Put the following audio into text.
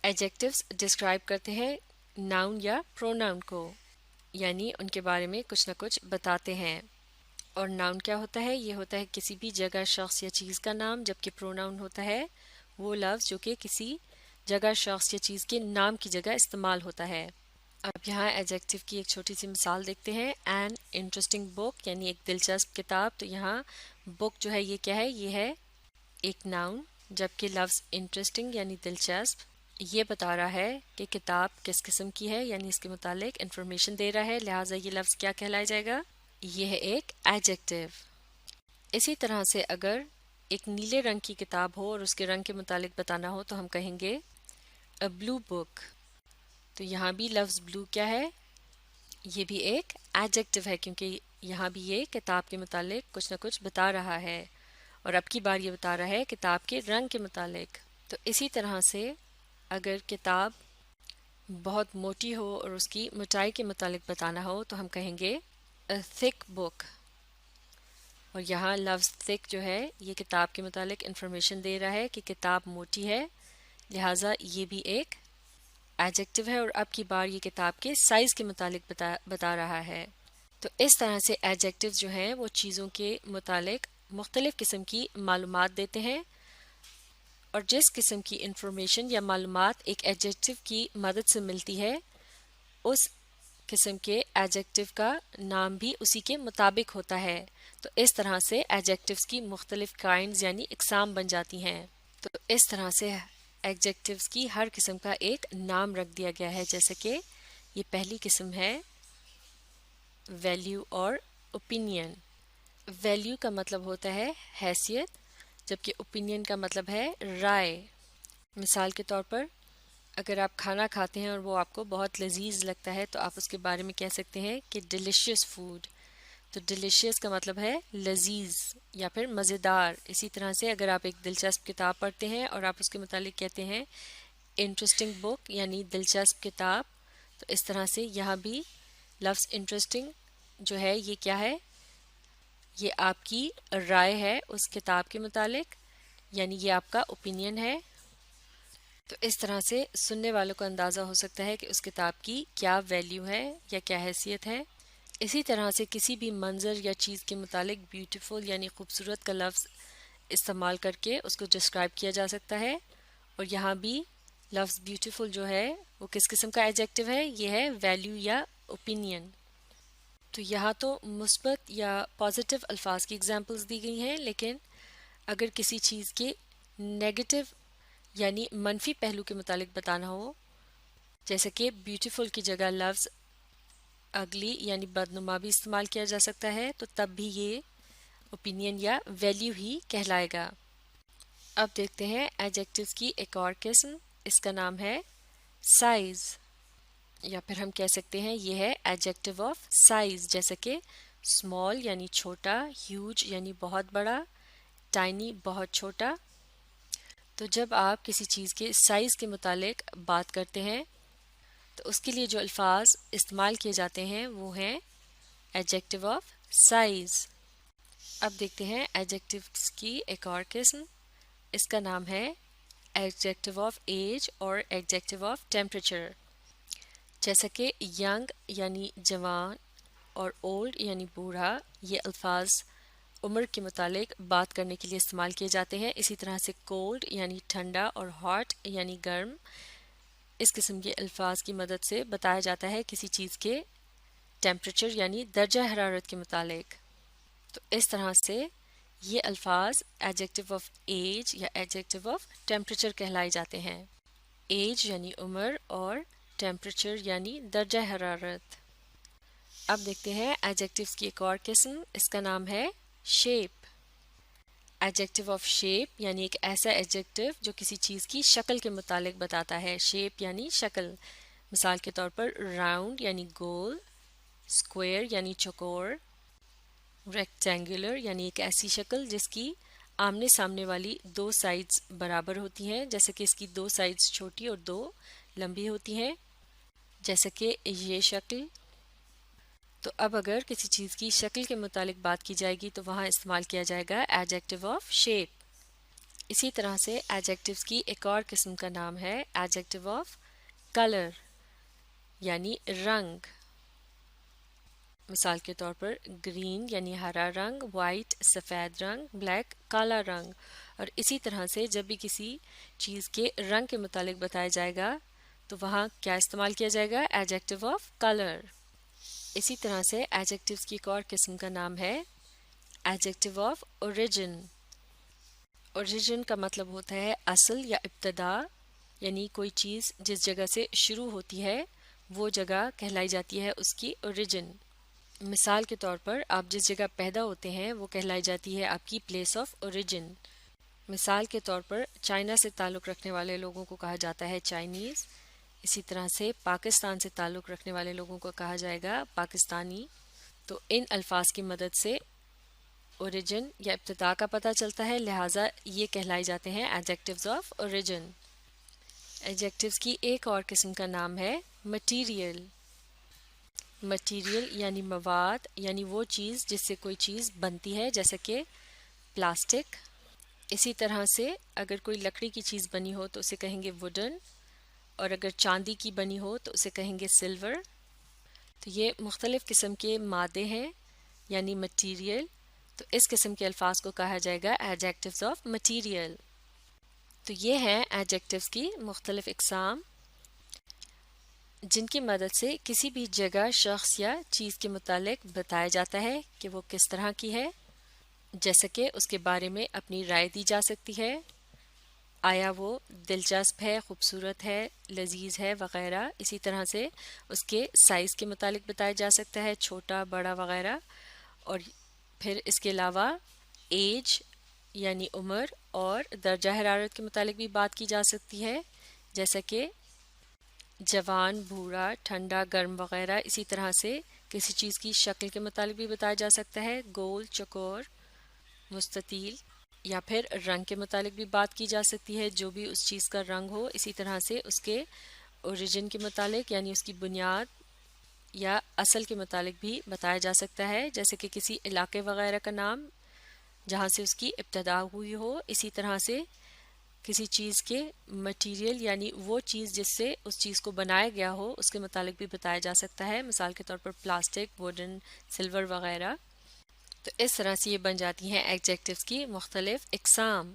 ایڈجیکٹیوز describe کرتے ہیں noun یا پروناؤن کو، یعنی ان کے بارے میں کچھ نہ کچھ بتاتے ہیں۔ اور ناؤن کیا ہوتا ہے؟ یہ ہوتا ہے کسی بھی جگہ، شخص یا چیز کا نام، جبکہ پروناؤن ہوتا ہے وہ لفظ جو کہ کسی جگہ، شخص یا چیز کے نام کی جگہ استعمال ہوتا ہے۔ اب یہاں ایڈجیکٹیو کی ایک چھوٹی سی مثال دیکھتے ہیں۔ این انٹرسٹنگ بک، یعنی ایک دلچسپ کتاب۔ تو یہاں بک جو ہے یہ کیا ہے؟ یہ ہے ایک ناؤن، جبکہ لفظ انٹرسٹنگ یعنی دلچسپ یہ بتا رہا ہے کہ کتاب کس قسم کی ہے، یعنی اس کے متعلق انفارمیشن دے رہا ہے، لہٰذا یہ لفظ کیا کہلایا جائے گا؟ یہ ہے ایک ایڈجیکٹیو۔ اسی طرح سے اگر ایک نیلے رنگ کی کتاب ہو اور اس کے رنگ کے متعلق بتانا ہو تو ہم کہیں گے اے بلو بک۔ تو یہاں بھی لفظ بلو کیا ہے؟ یہ بھی ایک ایڈجیکٹیو ہے، کیونکہ یہاں بھی یہ کتاب کے متعلق کچھ نہ کچھ بتا رہا ہے، اور اب کی بار یہ بتا رہا ہے کتاب کے رنگ کے متعلق۔ تو اسی طرح سے اگر کتاب بہت موٹی ہو اور اس کی موٹائی کے متعلق بتانا ہو تو ہم کہیں گے اے تھک بک۔ اور یہاں لفظ تھک جو ہے یہ کتاب کے متعلق انفارمیشن دے رہا ہے کہ کتاب موٹی ہے، لہٰذا یہ بھی ایک ایڈجیکٹیو ہے، اور اب کی بار یہ کتاب کے سائز کے متعلق بتا رہا ہے۔ تو اس طرح سے ایڈجیکٹیو جو ہیں وہ چیزوں کے متعلق مختلف قسم کی معلومات دیتے ہیں، اور جس قسم کی انفارمیشن یا معلومات ایک ایڈجیکٹیو کی مدد سے ملتی ہے اس قسم کے ایڈجیکٹیو کا نام بھی اسی کے مطابق ہوتا ہے۔ تو اس طرح سے ایڈجیکٹیوز کی مختلف کائنڈز یعنی اقسام بن جاتی ہیں۔ تو اس طرح سے ایڈجیکٹیوز کی ہر قسم کا ایک نام رکھ دیا گیا ہے، جیسے کہ یہ پہلی قسم ہے ویلیو اور اوپینین۔ ویلیو کا مطلب ہوتا ہے حیثیت، جبکہ اوپینین کا مطلب ہے رائے۔ مثال کے طور پر اگر آپ کھانا کھاتے ہیں اور وہ آپ کو بہت لذیذ لگتا ہے تو آپ اس کے بارے میں کہہ سکتے ہیں کہ ڈیلیشیس فوڈ۔ تو ڈیلیشیس کا مطلب ہے لذیذ یا پھر مزیدار۔ اسی طرح سے اگر آپ ایک دلچسپ کتاب پڑھتے ہیں اور آپ اس کے متعلق کہتے ہیں انٹرسٹنگ بک یعنی دلچسپ کتاب، تو اس طرح سے یہاں بھی لفظ انٹرسٹنگ جو ہے یہ کیا ہے؟ یہ آپ کی رائے ہے اس کتاب کے متعلق، یعنی یہ آپ کا اوپینین ہے۔ تو اس طرح سے سننے والوں کو اندازہ ہو سکتا ہے کہ اس کتاب کی کیا ویلیو ہے یا کیا حیثیت ہے۔ اسی طرح سے کسی بھی منظر یا چیز کے متعلق بیوٹیفل یعنی خوبصورت کا لفظ استعمال کر کے اس کو ڈسکرائب کیا جا سکتا ہے، اور یہاں بھی لفظ بیوٹیفل جو ہے وہ کس قسم کا ایڈجیکٹیو ہے؟ یہ ہے ویلیو یا اوپینین۔ تو یہاں تو مثبت یا پازیٹیو الفاظ کی اگزامپلز دی گئی ہیں، لیکن اگر کسی چیز کے نیگیٹو یعنی منفی پہلو کے متعلق بتانا ہو، جیسے کہ بیوٹیفل کی جگہ لفظ اگلی یعنی بدنما بھی استعمال کیا جا سکتا ہے، تو تب بھی یہ اوپینین یا ویلیو ہی کہلائے گا۔ اب دیکھتے ہیں ایڈجیکٹیوز کی ایک اور قسم، اس کا نام ہے سائز، یا پھر ہم کہہ سکتے ہیں یہ ہے ایڈجیکٹیو آف سائز، جیسے کہ اسمال یعنی چھوٹا، ہیوج یعنی بہت بڑا، ٹائنی بہت چھوٹا۔ تو جب آپ کسی چیز کے سائز کے متعلق بات کرتے ہیں تو اس کے لیے جو الفاظ استعمال کیے جاتے ہیں وہ ہیں ایڈجیکٹیو آف سائز۔ اب دیکھتے ہیں ایڈجیکٹیوز کی ایک اور قسم، اس کا نام ہے ایڈجیکٹیو آف ایج اور ایڈجیکٹیو آف ٹیمپریچر۔ جیسا کہ ینگ یعنی جوان اور اولڈ یعنی بوڑھا، یہ الفاظ عمر کے متعلق بات کرنے کے لیے استعمال کیے جاتے ہیں۔ اسی طرح سے کولڈ یعنی ٹھنڈا اور ہاٹ یعنی گرم، اس قسم کے الفاظ کی مدد سے بتایا جاتا ہے کسی چیز کے ٹیمپریچر یعنی درجہ حرارت کے متعلق۔ تو اس طرح سے یہ الفاظ ایڈجیکٹیو آف ایج یا ایڈجیکٹیو آف ٹیمپریچر کہلائے جاتے ہیں۔ ایج یعنی عمر اور ٹیمپریچر یعنی درجہ حرارت۔ اب دیکھتے ہیں ایڈجیکٹیوز کی ایک اور قسم، اس کا نام ہے شیپ۔ ایڈجیکٹیو آف شیپ یعنی ایک ایسا ایڈجیکٹیو جو کسی چیز کی شکل کے متعلق بتاتا ہے۔ شیپ یعنی شکل، مثال کے طور پر راؤنڈ یعنی گول، اسکوائر یعنی چوکور، ریکٹینگولر یعنی ایک ایسی شکل جس کی آمنے سامنے والی دو سائڈز برابر ہوتی ہیں، جیسے کہ اس کی دو سائڈز چھوٹی اور دو لمبی ہوتی ہیں، جیسے کہ یہ شکل۔ تو اب اگر کسی چیز کی شکل کے متعلق بات کی جائے گی تو وہاں استعمال کیا جائے گا ایڈجیکٹیو آف شیپ۔ اسی طرح سے ایڈجیکٹیوز کی ایک اور قسم کا نام ہے ایڈجیکٹیو آف کلر یعنی رنگ. مثال کے طور پر گرین یعنی ہرا رنگ، وائٹ سفید رنگ، بلیک کالا رنگ. اور اسی طرح سے جب بھی کسی چیز کے رنگ کے متعلق بتایا جائے گا تو وہاں کیا استعمال کیا جائے گا؟ Adjective of colour. اسی طرح سے ایڈجیکٹیوز کی ایک اور قسم کا نام ہے ایڈجیکٹیو آف اوریجن. اوریجن کا مطلب ہوتا ہے اصل یا ابتدا، یعنی کوئی چیز جس جگہ سے شروع ہوتی ہے وہ جگہ کہلائی جاتی ہے اس کی اوریجن. مثال کے طور پر آپ جس جگہ پیدا ہوتے ہیں وہ کہلائی جاتی ہے آپ کی پلیس آف اوریجن. مثال کے طور پر چائنا سے تعلق رکھنے والے لوگوں کو کہا جاتا ہے چائنیز. اسی طرح سے پاکستان سے تعلق رکھنے والے لوگوں کو کہا جائے گا پاکستانی. تو ان الفاظ کی مدد سے اوریجن یا ابتدا کا پتہ چلتا ہے، لہٰذا یہ کہلائے جاتے ہیں ایڈجیکٹیوز آف اوریجن. ایڈجیکٹیوز کی ایک اور قسم کا نام ہے مٹیریل. مٹیریل یعنی مواد، یعنی وہ چیز جس سے کوئی چیز بنتی ہے، جیسے کہ پلاسٹک. اسی طرح سے اگر کوئی لکڑی کی چیز بنی ہو تو اسے کہیں گے ووڈن، اور اگر چاندی کی بنی ہو تو اسے کہیں گے سلور. تو یہ مختلف قسم کے مادے ہیں یعنی مٹیریل. تو اس قسم کے الفاظ کو کہا جائے گا ایڈجیکٹیوز آف مٹیریل. تو یہ ہیں ایڈجیکٹیوز کی مختلف اقسام جن کی مدد سے کسی بھی جگہ، شخص یا چیز کے متعلق بتایا جاتا ہے کہ وہ کس طرح کی ہے، جیسا کہ اس کے بارے میں اپنی رائے دی جا سکتی ہے، آیا وہ دلچسپ ہے، خوبصورت ہے، لذیذ ہے وغیرہ. اسی طرح سے اس کے سائز کے متعلق بتایا جا سکتا ہے، چھوٹا بڑا وغیرہ. اور پھر اس کے علاوہ ایج یعنی عمر اور درجہ حرارت کے متعلق بھی بات کی جا سکتی ہے، جیسا کہ جوان، بوڑھا، ٹھنڈا، گرم وغیرہ. اسی طرح سے کسی چیز کی شکل کے متعلق بھی بتایا جا سکتا ہے، گول، چکور، مستطیل. یا پھر رنگ کے متعلق بھی بات کی جا سکتی ہے، جو بھی اس چیز کا رنگ ہو. اسی طرح سے اس کے اوریجن کے متعلق یعنی اس کی بنیاد یا اصل کے متعلق بھی بتایا جا سکتا ہے، جیسے کہ کسی علاقے وغیرہ کا نام جہاں سے اس کی ابتدا ہوئی ہو. اسی طرح سے کسی چیز کے مٹیریل یعنی وہ چیز جس سے اس چیز کو بنایا گیا ہو اس کے متعلق بھی بتایا جا سکتا ہے، مثال کے طور پر پلاسٹک، ووڈن، سلور وغیرہ. تو اس طرح سے یہ بن جاتی ہیں ایڈجیکٹیوز کی مختلف اقسام.